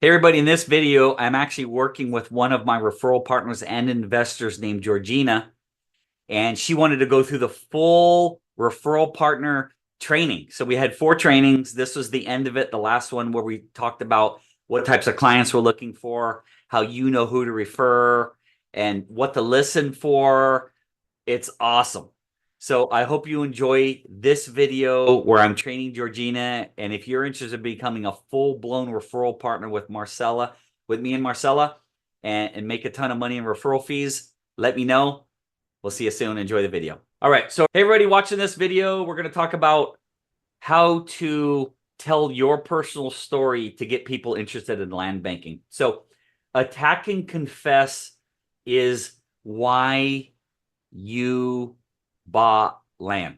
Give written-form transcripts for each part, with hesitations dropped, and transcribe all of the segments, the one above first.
Hey everybody, in this video, I'm actually working with one of my referral partners and investors named Georgina, and she wanted to go through the full referral partner training. So we had 4 trainings. This was the end of it, the last one where we talked about what types of clients we're looking for, how you know who to refer, and what to listen for. It's awesome. So I hope you enjoy this video where I'm training Georgina. And if you're interested in becoming a full-blown referral partner with Marcella, with me and Marcella, and make a ton of money in referral fees, let me know. We'll see you soon. Enjoy the video. All right. So hey, everybody watching this video, we're going to talk about how to tell your personal story to get people interested in land banking. So attack and confess is why you bought land.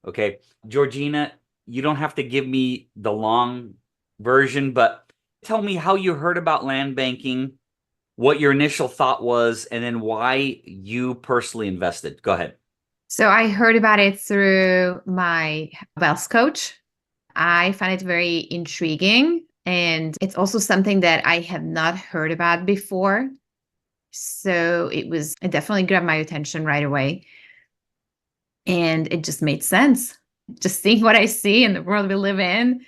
Okay, Georgina, you don't have to give me the long version, but tell me how you heard about land banking, what your initial thought was, and then why you personally invested. Go ahead. So I heard about it through my wealth coach. I find it very intriguing, and it's also something that I have not heard about before. So it definitely grabbed my attention right away. And it just made sense. Just seeing what I see in the world we live in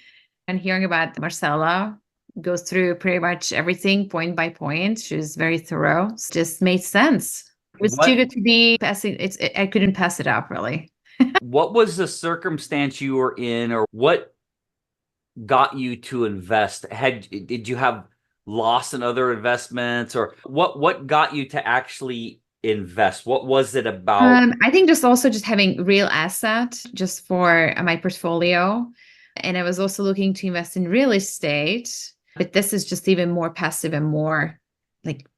and hearing about Marcella goes through pretty much everything point by point. She's very thorough. It just made sense. It was too What good to be passing. I couldn't pass it up, really. what was the circumstance you were in, or what got you to invest? Did you have loss in other investments, or what got you to actually invest? What was it about? I think just having real asset just for my portfolio. And I was also looking to invest in real estate, but this is just even more passive and more like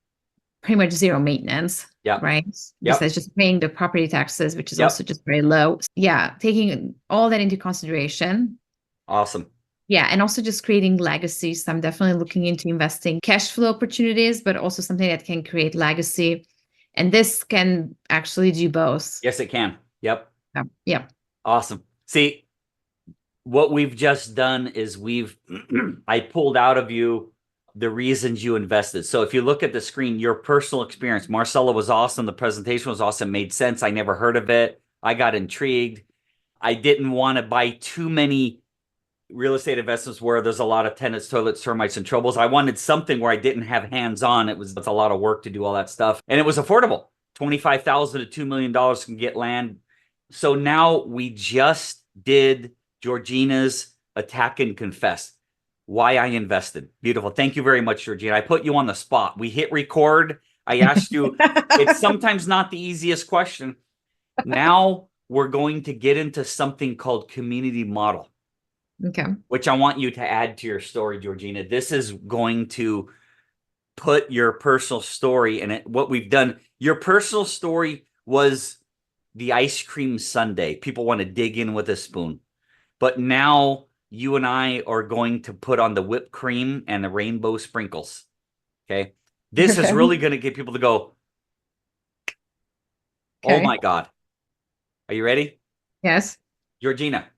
pretty much zero maintenance, Yeah. right? Yep. Besides just paying the property taxes, which is also Yep. just very low. Yeah, taking all that into consideration. Awesome. Yeah, and also just creating legacy. So I'm definitely looking into investing cash flow opportunities, but also something that can create legacy. And this can actually do both. Yes, it can. Yep. Yeah. Awesome. See, what we've just done is I pulled out of you the reasons you invested. So if you look at the screen, your personal experience, Marcella was awesome. The presentation was awesome. Made sense. I never heard of it. I got intrigued. I didn't want to buy too many real estate investments where there's a lot of tenants, toilets, termites, and troubles. I wanted something where I didn't have hands-on. It's a lot of work to do all that stuff. And it was affordable. $25,000 to $2 million can get land. So now we just did Georgina's attack and confess. Why I invested. Beautiful. Thank you very much, Georgina. I put you on the spot. We hit record. I asked you, it's sometimes not the easiest question. Now we're going to get into something called community model, Okay. which I want you to add to your story, Georgina. This is going to put your personal story in it. What we've done, your personal story was the ice cream sundae. People want to dig in with a spoon. But now you and I are going to put on the whipped cream and the rainbow sprinkles. Okay. This is Okay. really going to get people to go, oh Okay. my God. Are you ready? Yes. Georgina,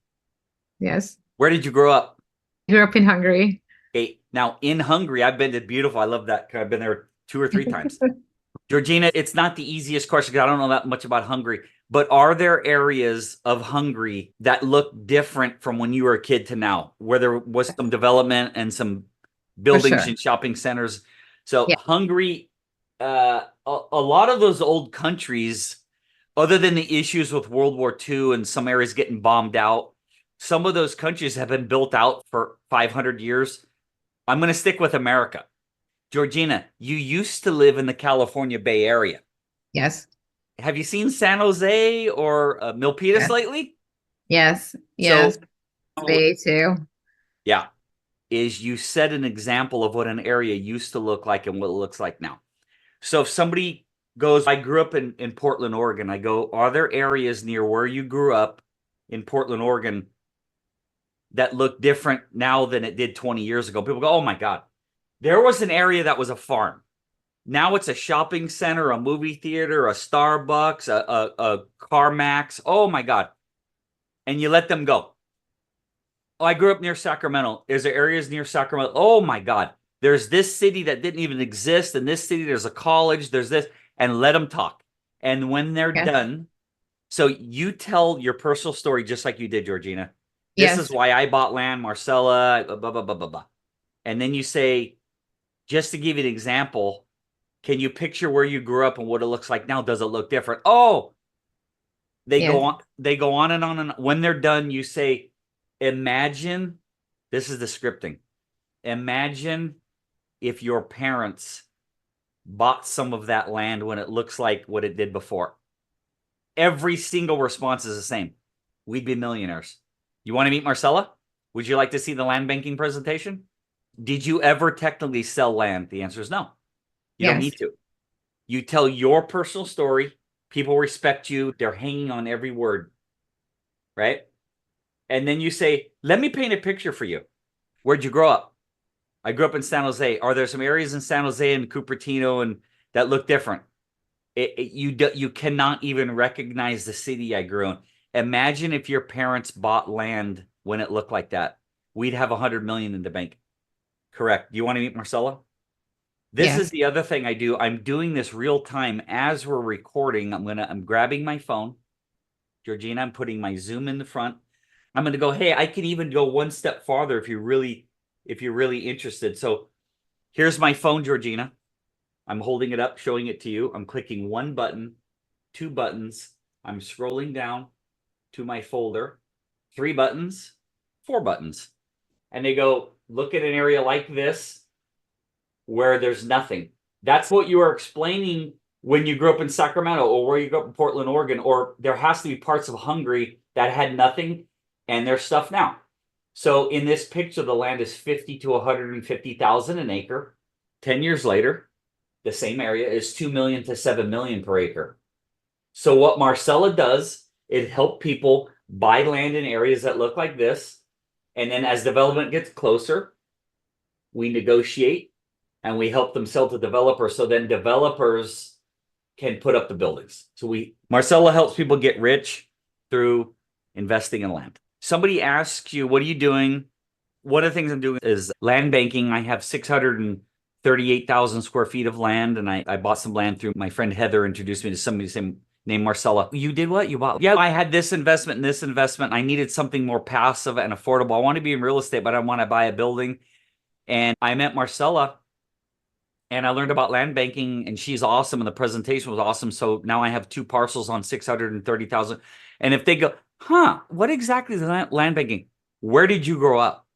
Yes. where did you grow up? Grew up in Hungary. Okay. Now in Hungary, I've been to beautiful. I love that. I've been there 2 or 3 times. Georgina, it's not the easiest question because I don't know that much about Hungary, but are there areas of Hungary that look different from when you were a kid to now, where there was some development and some For buildings sure. and shopping centers? So Yeah. Hungary, a lot of those old countries, other than the issues with World War II and some areas getting bombed out, some of those countries have been built out for 500 years. I'm going to stick with America. Georgina, you used to live in the California Bay Area. Yes. Have you seen San Jose or Milpitas Yes. lately? Yes. So, Yes. Bay too. yeah, is you set an example of what an area used to look like and what it looks like now. So if somebody goes, I grew up in Portland, Oregon, I go, are there areas near where you grew up in Portland, Oregon that look different now than it did 20 years ago? People go, oh my God. There was an area that was a farm. Now it's a shopping center, a movie theater, a Starbucks, a CarMax. Oh my God. And you let them go. Oh, I grew up near Sacramento. Is there areas near Sacramento? Oh my God. there's this city that didn't even exist. In this city, there's a college, there's this, and let them talk. And when they're Yes. done, so you tell your personal story just like you did, Georgina. This is Yes. why I bought land, Marcella, blah, blah, blah, blah, blah, blah. And then you say, just to give you an example, can you picture where you grew up and what it looks like now? Does it look different? Oh, they Yes. go on and on. And when they're done, you say, imagine, this is the scripting. Imagine if your parents bought some of that land when it looks like what it did before. Every single response is the same. We'd be millionaires. You want to meet Marcella? Would you like to see the land banking presentation? Did you ever technically sell land? The answer is no. You don't Yes. need to. You tell your personal story. People respect you. They're hanging on every word, right? And then you say, let me paint a picture for you. Where'd you grow up? I grew up in San Jose. Are there some areas in San Jose and Cupertino and that look different? You cannot even recognize the city I grew in. Imagine if your parents bought land when it looked like that. We'd have 100 million in the bank. Correct. Do you want to meet Marcella? This Yes. is the other thing I do. I'm doing this real time as we're recording. I'm grabbing my phone. Georgina, I'm putting my Zoom in the front. I'm going to go, hey, I can even go one step farther if you're really interested. So here's my phone, Georgina. I'm holding it up, showing it to you. I'm clicking one button, two buttons. I'm scrolling down to my folder, three buttons, four buttons. And they go, look at an area like this where there's nothing. That's what you are explaining when you grew up in Sacramento or where you grew up in Portland, Oregon, or there has to be parts of Hungary that had nothing and there's stuff now. So in this picture, the land is 50 to 150,000 an acre. 10 years later, the same area is 2 million to 7 million per acre. So what Marcella does, it helps people buy land in areas that look like this. And then as development gets closer, we negotiate and we help them sell to developers. So then developers can put up the buildings. So Marcella helps people get rich through investing in land. Somebody asks you, what are you doing? One of the things I'm doing is land banking. I have 638,000 square feet of land, and I bought some land through my friend Heather, introduced me to somebody named Marcella. You did what? You bought? Yeah, I had this investment and this investment. I needed something more passive and affordable. I want to be in real estate, but I want to buy a building. And I met Marcella and I learned about land banking, and she's awesome. And the presentation was awesome. So now I have two parcels on 630,000. And if they go, what exactly is land banking? Where did you grow up?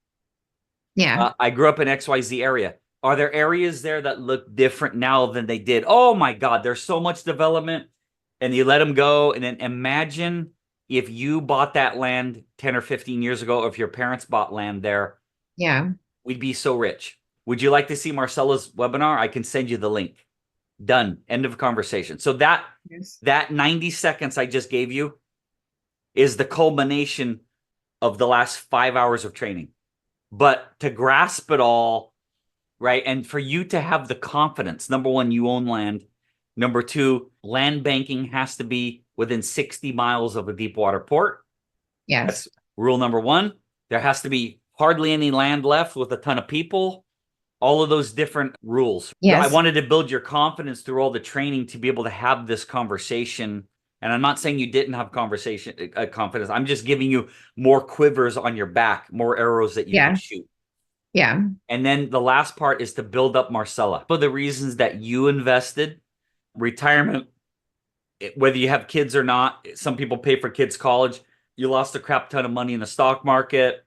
Yeah. I grew up in XYZ area. Are there areas there that look different now than they did? Oh my God, there's so much development, and you let them go. And then imagine if you bought that land 10 or 15 years ago, or if your parents bought land there, Yeah. we'd be so rich. Would you like to see Marcella's webinar? I can send you the link. Done. End of conversation. So that 90 seconds I just gave you is the culmination of the last 5 hours of training. But to grasp it all, right? And for you to have the confidence, number one, you own land. Number two, land banking has to be within 60 miles of a deep water port. Yes. That's rule number one. There has to be hardly any land left with a ton of people. All of those different rules. Yes. I wanted to build your confidence through all the training to be able to have this conversation. And I'm not saying you didn't have confidence. I'm just giving you more quivers on your back, more arrows that you can shoot. Yeah. And then the last part is to build up Marcella. For the reasons that you invested, retirement, whether you have kids or not, some people pay for kids' college. You lost a crap ton of money in the stock market.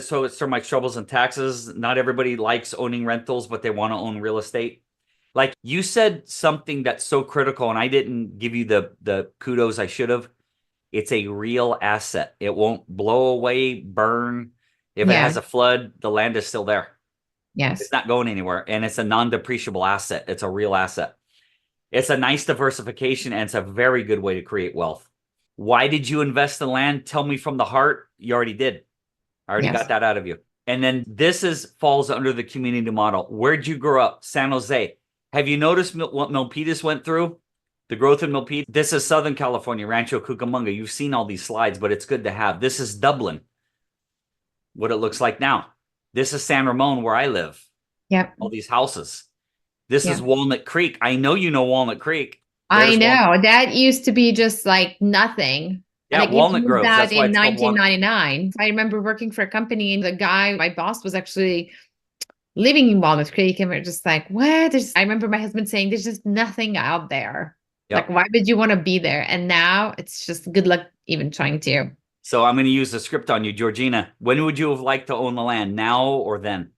So it's my troubles and taxes. Not everybody likes owning rentals, but they want to own real estate. Like you said something that's so critical, and I didn't give you the kudos I should have. It's a real asset. It won't blow away, burn. If it has a flood, the land is still there. Yes. It's not going anywhere. And it's a non-depreciable asset. It's a real asset. It's a nice diversification, and it's a very good way to create wealth. Why did you invest in land? Tell me from the heart. You already did. I already got that out of you. And then this falls under the community model. Where'd you grow up? San Jose. Have you noticed what Milpitas went through? The growth in Milpitas? This is Southern California, Rancho Cucamonga. You've seen all these slides, but it's good to have. This is Dublin, what it looks like now. This is San Ramon, where I live. Yep. all these houses. This is Yeah. Walnut Creek. I know you know Walnut Creek. I There's Walnut. know. That used to be just like nothing. Yeah, Like it Walnut moved Groves. out That's why in it's called Walnut. 1999. I remember working for a company and the guy, my boss, was actually living in Walnut Creek. And we're just like, what? I remember my husband saying, there's just nothing out there. Like, Yep. why would you want to be there? And now it's just good luck even trying to. So I'm going to use the script on you, Georgina. When would you have liked to own the land? Now or then?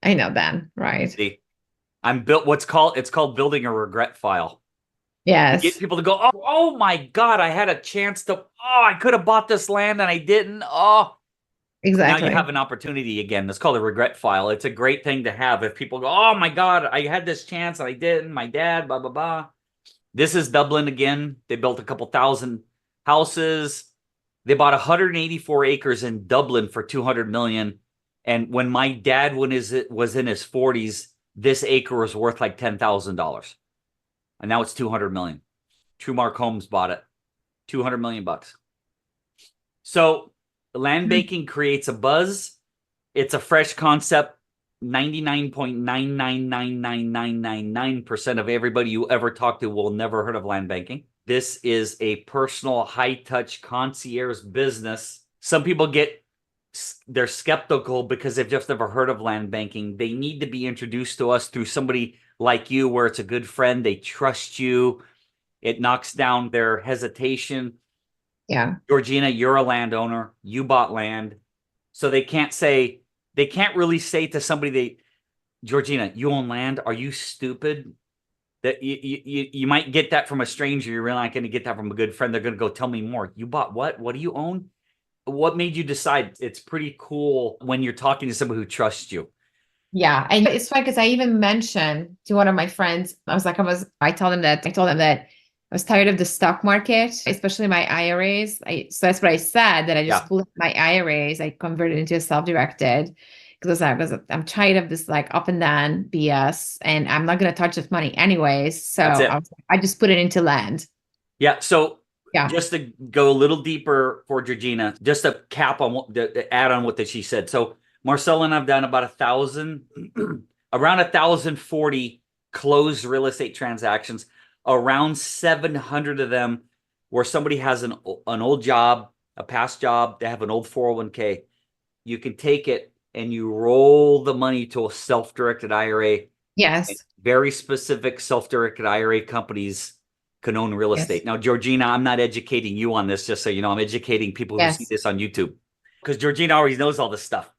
I know then, right? See, I'm built. It's called building a regret file. You get Yes, people to go, oh my God, I had a chance to, I could have bought this land and I didn't. Oh, now you exactly. have an opportunity again. That's called a regret file. It's a great thing to have if people go, oh my God, I had this chance and I didn't. My dad, blah, blah, blah. This is Dublin again. They built a couple thousand houses. They bought 184 acres in Dublin for 200 million. And when my dad was in his 40s, this acre was worth like $10,000. And now it's 200 million. Trumark Homes bought it. 200 million bucks. So land banking creates a buzz. It's a fresh concept. 99.9999999% of everybody you ever talk to will never heard of land banking. This is a personal, high-touch concierge business. Some people they're skeptical because they've just never heard of land banking. They need to be introduced to us through somebody like you, where it's a good friend. They trust you. It knocks down their hesitation. Yeah. Georgina, you're a landowner. You bought land. So they can't really say to somebody, Georgina, you own land. Are you stupid? That you might get that from a stranger. You're really not going to get that from a good friend. They're going to go, tell me more. You bought what? What do you own? What made you decide? It's pretty cool when you're talking to somebody who trusts you. Yeah. And it's funny because I even mentioned to one of my friends, I told them that I was tired of the stock market, especially my IRAs. So that's what I said, that I just Yeah, pulled my IRAs, I converted into a self-directed because I'm tired of this like up and down BS and I'm not going to touch this money anyways. So that's it. I just put it into land. Yeah. So Yeah. just to go a little deeper for Georgina, just to cap on to add on what that she said. So Marcella and I've done about 1,000, around 1,040 closed real estate transactions. Around 700 of them where somebody has an old job, a past job, they have an old 401k. You can take it and you roll the money to a self-directed IRA. Yes. Very specific self-directed IRA companies can own real Yes. estate. Now, Georgina, I'm not educating you on this, just so you know. I'm educating people who see Yes. this on YouTube because Georgina already knows all this stuff.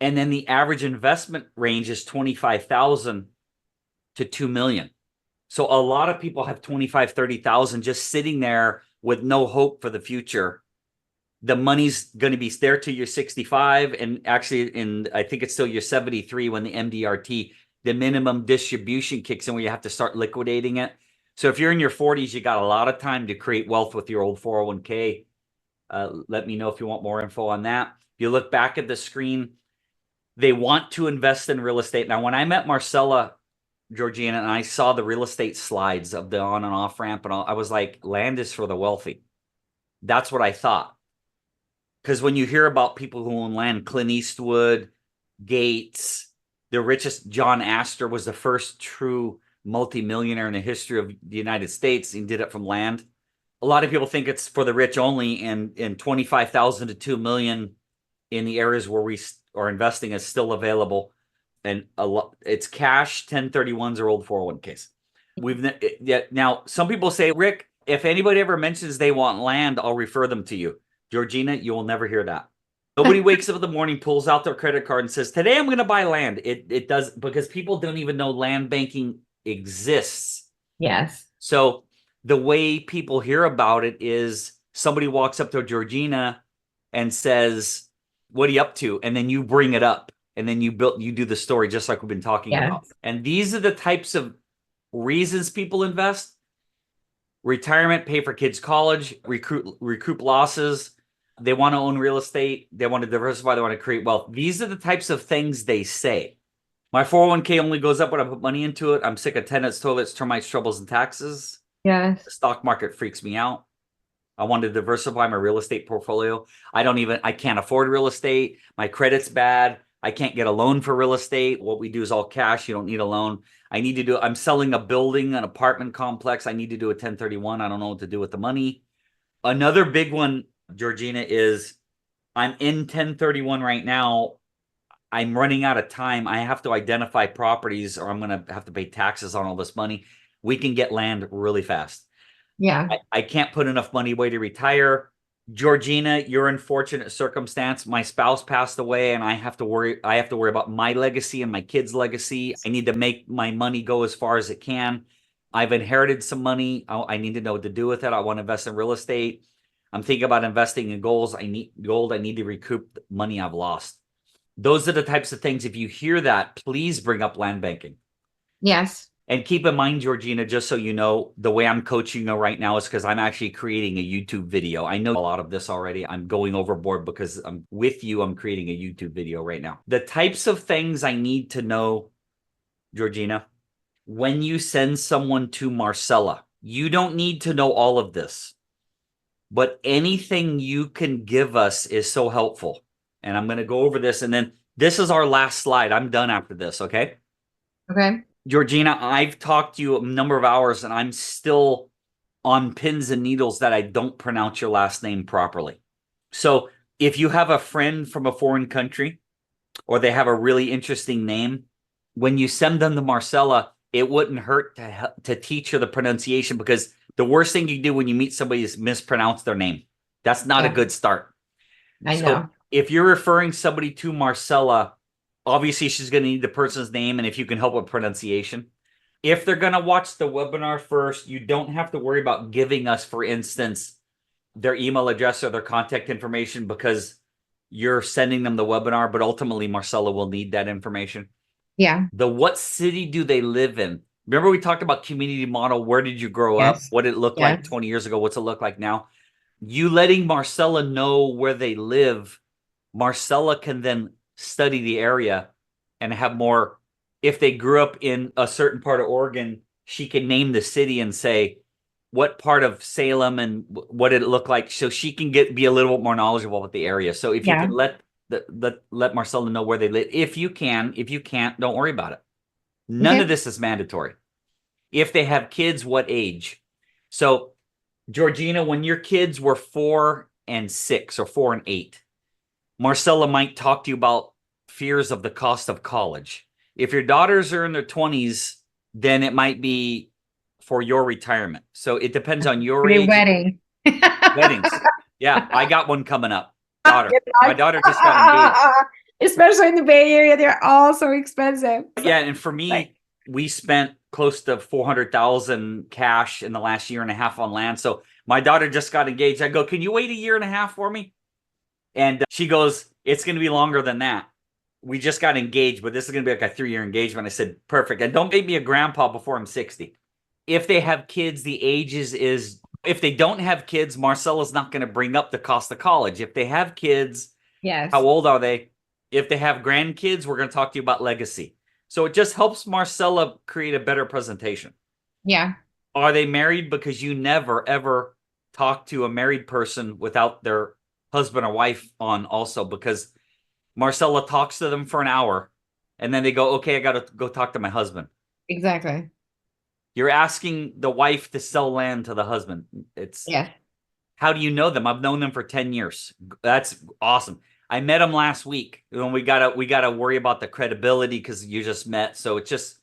And then the average investment range is 25,000 to 2 million. So a lot of people have 25, 30,000 just sitting there with no hope for the future. The money's going to be there till you're 65. And actually, I think it's still you're 73 when the MDRT, the minimum distribution, kicks in, where you have to start liquidating it. So if you're in your 40s, you got a lot of time to create wealth with your old 401k. Let me know if you want more info on that. If you look back at the screen, they want to invest in real estate. Now, when I met Marcella, Georgina, and I saw the real estate slides of the on and off ramp, and all, I was like, land is for the wealthy. That's what I thought. Because when you hear about people who own land, Clint Eastwood, Gates, the richest, John Astor was the first true multimillionaire in the history of the United States, and did it from land. A lot of people think it's for the rich only, and 25,000 to 2 million in the areas where we are investing is still available. And it's cash 1031s or old 401ks. Now some people say, Rick, if anybody ever mentions they want land, I'll refer them to you. Georgina, you will never hear that. Nobody wakes up in the morning, pulls out their credit card and says, today I'm going to buy land. It does, because people don't even know land banking exists. Yes. So the way people hear about it is somebody walks up to Georgina and says, what are you up to? And then you bring it up, and then you do the story just like we've been talking about. Yes. And these are the types of reasons people invest: retirement, pay for kids' college, recoup losses. They want to own real estate. They want to diversify. They want to create wealth. These are the types of things they say. My 401k only goes up when I put money into it. I'm sick of tenants, toilets, termites, troubles, and taxes. Yes. The stock market freaks me out. I want to diversify my real estate portfolio. I can't afford real estate. My credit's bad. I can't get a loan for real estate. What we do is all cash. You don't need a loan. I'm selling a building, an apartment complex. I need to do a 1031. I don't know what to do with the money. Another big one, Georgina, is I'm in 1031 right now. I'm running out of time. I have to identify properties or I'm going to have to pay taxes on all this money. We can get land really fast. Yeah. I can't put enough money away to retire. Georgina, you're in fortunate circumstance. My spouse passed away and I have to worry about my legacy and my kids' legacy. I need to make my money go as far as it can. I've inherited some money. I need to know what to do with it. I want to invest in real estate. I'm thinking about investing in gold. I need to recoup the money I've lost. Those are the types of things. If you hear that, please bring up land banking. Yes. And keep in mind, Georgina, just so you know, the way I'm coaching you right now is because I'm actually creating a YouTube video. I know a lot of this already. I'm going overboard because I'm with you. I'm creating a YouTube video right now. The types of things I need to know, Georgina, when you send someone to Marcella, you don't need to know all of this, but anything you can give us is so helpful. And I'm going to go over this. And then this is our last slide. I'm done after this. Okay. Okay. Georgina, I've talked to you a number of hours and I'm still on pins and needles that I don't pronounce your last name properly. So if you have a friend from a foreign country or they have a really interesting name, when you send them to Marcella, it wouldn't hurt to teach her the pronunciation, because the worst thing you do when you meet somebody is mispronounce their name. That's not a good start. I So know. if you're referring somebody to Marcella, obviously she's going to need the person's name and if you can help with pronunciation. If they're going to watch the webinar first, you don't have to worry about giving us, for instance, their email address or their contact information because you're sending them the webinar, but ultimately Marcella will need that information. Yeah. What city do they live in? Remember we talked about community model. Where did you grow up? Yes. What did it look Yes. like 20 years ago? What's it look like now? You letting Marcella know where they live, Marcella can then study the area and have more. If they grew up in a certain part of Oregon, she can name the city and say what part of Salem and what did it look like, so she can be a little bit more knowledgeable about the area. So if you can let Marcella know where they live, if you can. If you can't, don't worry about it. None of this is mandatory. If they have kids, what age? So Georgina, when your kids were 4 and 6 or 4 and 8, Marcella might talk to you about fears of the cost of college. If your daughters are in their 20s, then it might be for your retirement. So it depends on your age. Wedding. Weddings. Yeah, I got one coming up. My daughter just got engaged. Especially in the Bay Area, they're all so expensive. Yeah, and for me, we spent close to $400,000 cash in the last year and a half on land. So my daughter just got engaged. I go, can you wait a year and a half for me? And she goes, it's going to be longer than that. We just got engaged, but this is going to be like a 3-year engagement. I said, perfect. And don't make me a grandpa before I'm 60. If they have kids, the ages is, if they don't have kids, Marcella's not going to bring up the cost of college. If they have kids, yes, how old are they? If they have grandkids, we're going to talk to you about legacy. So it just helps Marcella create a better presentation. Yeah. Are they married? Because you never, ever talk to a married person without their husband or wife on also, because Marcella talks to them for an hour and then they go, okay, I got to go talk to my husband. Exactly. You're asking the wife to sell land to the husband. Yeah. How do you know them? I've known them for 10 years. That's awesome. I met them last week. We gotta worry about the credibility because you just met. So it's just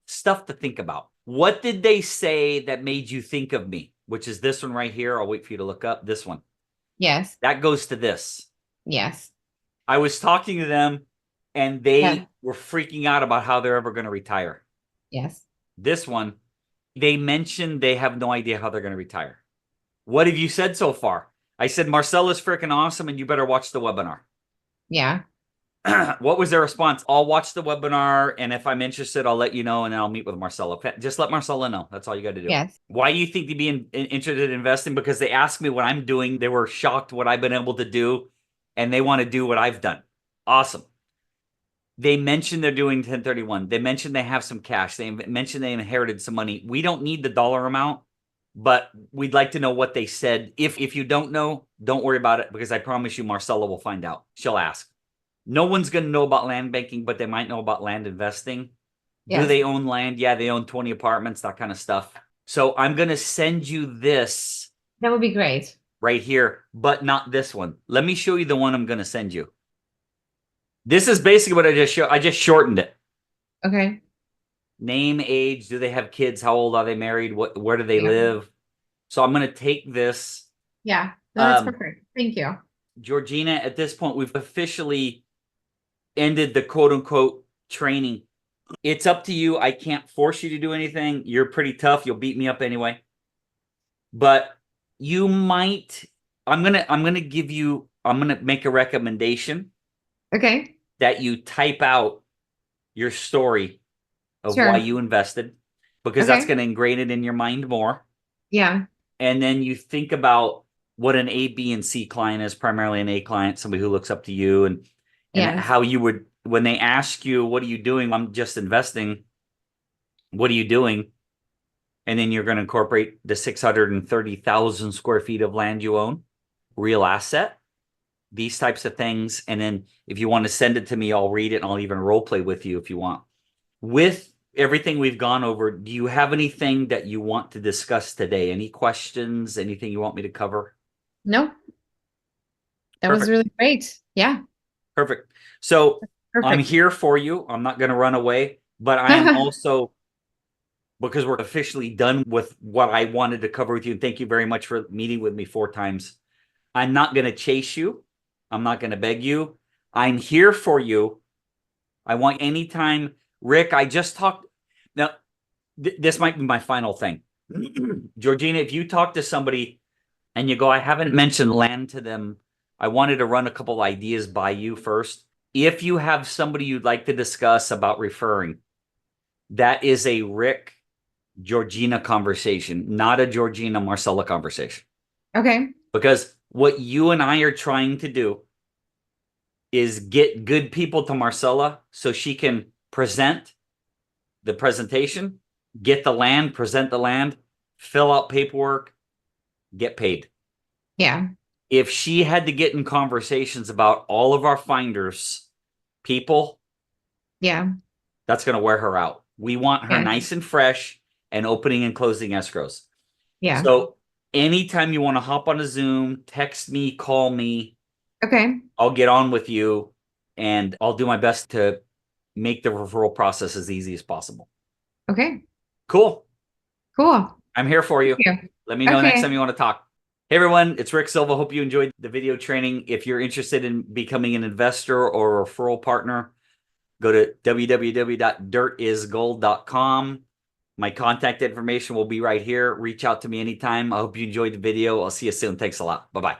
stuff to think about. What did they say that made you think of me? Which is this one right here. I'll wait for you to look up this one. Yes. That goes to this. Yes. I was talking to them and they were freaking out about how they're ever going to retire. Yes. This one, they mentioned they have no idea how they're going to retire. What have you said so far? I said, Marcella's freaking awesome and you better watch the webinar. Yeah. What was their response? I'll watch the webinar, and if I'm interested, I'll let you know, and then I'll meet with Marcella. Just let Marcella know. That's all you got to do. Yes. Why do you think they'd be interested in investing? Because they asked me what I'm doing. They were shocked what I've been able to do, and they want to do what I've done. Awesome. They mentioned they're doing 1031. They mentioned they have some cash. They mentioned they inherited some money. We don't need the dollar amount, but we'd like to know what they said. If you don't know, don't worry about it, because I promise you Marcella will find out. She'll ask. No one's going to know about land banking, but they might know about land investing. Do Yes. they own land? Yeah, they own 20 apartments, that kind of stuff. So I'm going to send you this That would be great. right here, but not this one. Let me show you the one I'm going to send you. This is basically what I just showed. I just shortened it. Okay. Name, age, do they have kids? How old are they married? Where do they Yeah. live? So I'm going to take this. Yeah. No, that's perfect. Thank you. Georgina, at this point, we've officially ended the quote unquote training. It's up to you. I can't force you to do anything. You're pretty tough. You'll beat me up anyway. But you might, I'm going to give you, I'm going to make a recommendation Okay. that you type out your story of why Sure. you invested, because that's Okay. going to ingrain it in your mind more. Yeah. And then you think about what an A, B, and C client is, primarily an A client, somebody who looks up to you, and Yes. how you would, when they ask you, what are you doing? I'm just investing. What are you doing? And then you're going to incorporate the 630,000 square feet of land you own, real asset, these types of things. And then if you want to send it to me, I'll read it and I'll even role play with you if you want. With everything we've gone over, do you have anything that you want to discuss today? Any questions? Anything you want me to cover? No, that was Perfect. really great. Yeah. Perfect. So I'm Perfect. here for you. I'm not going to run away, but I am also, because we're officially done with what I wanted to cover with you. And thank you very much for meeting with me 4 times. I'm not going to chase you. I'm not going to beg you. I'm here for you. I want anytime, Rick, I just talked. Now, this might be my final thing. Georgina, if you talk to somebody and you go, I haven't mentioned land to them, I wanted to run a couple ideas by you first. If you have somebody you'd like to discuss about referring, that is a Rick Georgina conversation, not a Georgina Marcella conversation. Okay. Because what you and I are trying to do is get good people to Marcella so she can present the presentation, get the land, present the land, fill out paperwork, get paid. Yeah. If she had to get in conversations about all of our finders, people, Yeah. that's going to wear her out. We want her Yeah. nice and fresh and opening and closing escrows. Yeah. So anytime you want to hop on a Zoom, text me, call me, Okay. I'll get on with you and I'll do my best to make the referral process as easy as possible. Okay. Cool. Cool. I'm here for Thank you. you. Let me know next time Okay. you want to talk. Hey everyone, it's Rick Silva. Hope you enjoyed the video training. If you're interested in becoming an investor or a referral partner, go to www.dirtisgold.com. My contact information will be right here. Reach out to me anytime. I hope you enjoyed the video. I'll see you soon. Thanks a lot. Bye-bye.